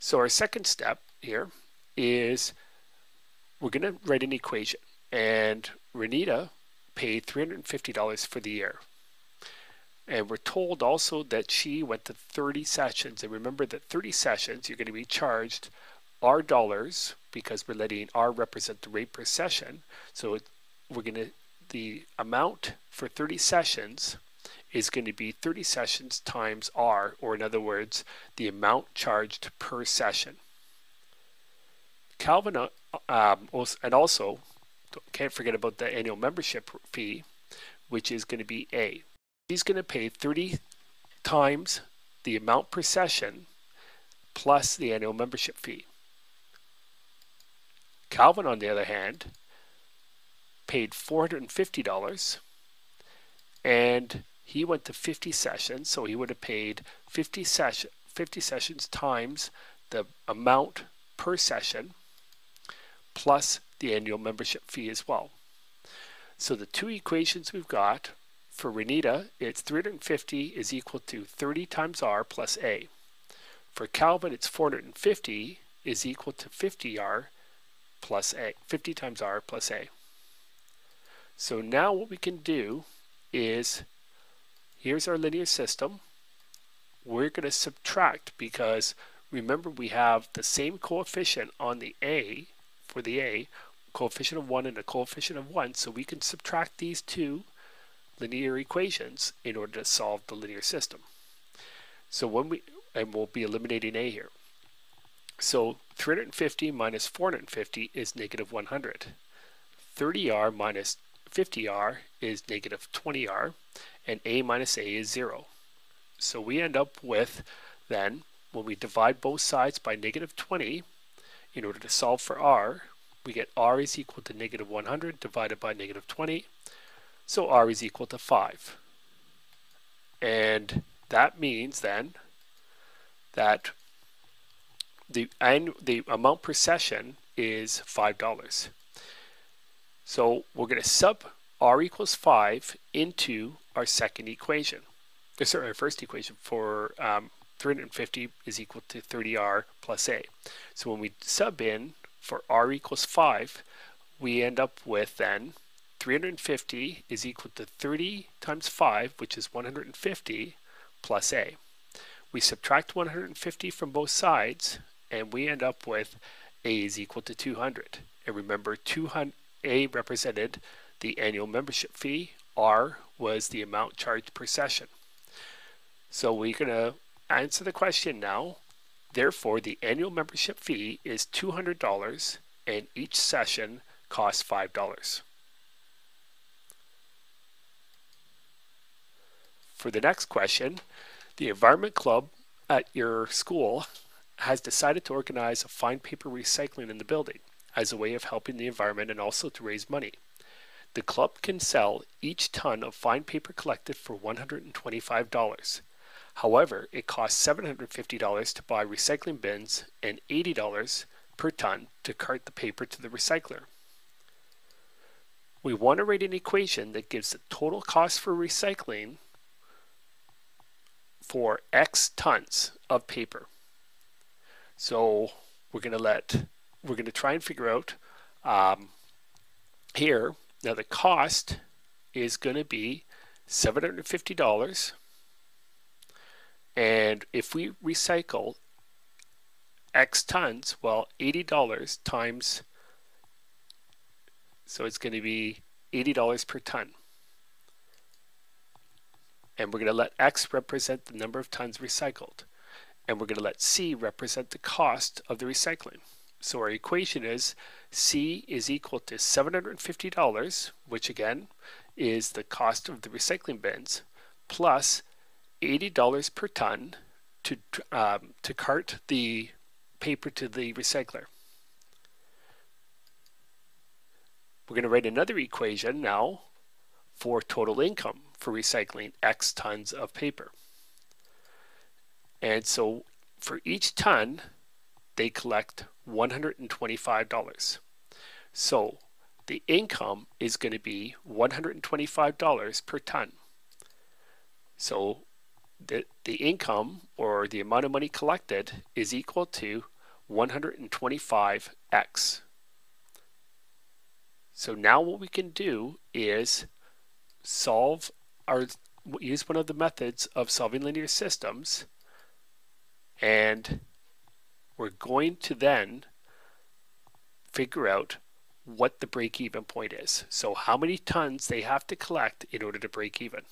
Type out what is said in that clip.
So our second step here is we're going to write an equation, and Renita paid $350 for the year. And we're told also that she went to 30 sessions. And remember that 30 sessions, you're going to be charged R dollars because we're letting R represent the rate per session. So the amount for 30 sessions is going to be 30 sessions times R, or in other words, the amount charged per session. Calvin, and also, can't forget about the annual membership fee, which is going to be A. He's going to pay 30 times the amount per session plus the annual membership fee. Calvin, on the other hand, paid $450, and he went to 50 sessions, so he would have paid 50 sessions times the amount per session plus the annual membership fee as well. So the two equations we've got for Renita, it's 350 is equal to 30 times R plus A. For Calvin, it's 450 is equal to 50R plus A, 50 times R plus A. So now what we can do is, here's our linear system. We're going to subtract because remember we have the same coefficient on the A, for the A, coefficient of 1 and a coefficient of 1, so we can subtract these two linear equations in order to solve the linear system. So we'll be eliminating A here. So 350 minus 450 is negative 100. 30R minus 50R is negative 20R, and A minus A is 0. So we end up with, then, when we divide both sides by negative 20, in order to solve for R, we get R is equal to negative 100 divided by negative 20. So R is equal to 5. And that means then that the amount per session is $5. So we're going to sub R equals 5 into our second equation. Sorry, our first equation for 350 is equal to 30R plus A. So when we sub in for R equals 5, we end up with then 350 is equal to 30 times 5, which is 150, plus A. We subtract 150 from both sides, and we end up with A is equal to 200. And remember, A represented the annual membership fee. R was the amount charged per session. So we're going to answer the question now. Therefore, the annual membership fee is $200, and each session costs $5. For the next question, the Environment Club at your school has decided to organize a fine paper recycling in the building as a way of helping the environment and also to raise money. The club can sell each ton of fine paper collected for $125. However, it costs $750 to buy recycling bins and $80 per ton to cart the paper to the recycler. We want to write an equation that gives the total cost for recycling for X tons of paper. So we're going to try and figure out here. Now the cost is going to be $750, and if we recycle X tons, well, $80 times, so it's going to be $80 per ton. And we're going to let X represent the number of tons recycled. And we're going to let C represent the cost of the recycling. So our equation is C is equal to $750, which again is the cost of the recycling bins, plus $80 per ton to cart the paper to the recycler. We're going to write another equation now for total income for recycling X tons of paper. And so for each ton, they collect $125. So the income is going to be $125 per ton. So the income, or the amount of money collected, is equal to 125x. So now what we can do is use one of the methods of solving linear systems, and we're going to then figure out what the break-even point is. So how many tons they have to collect in order to break even.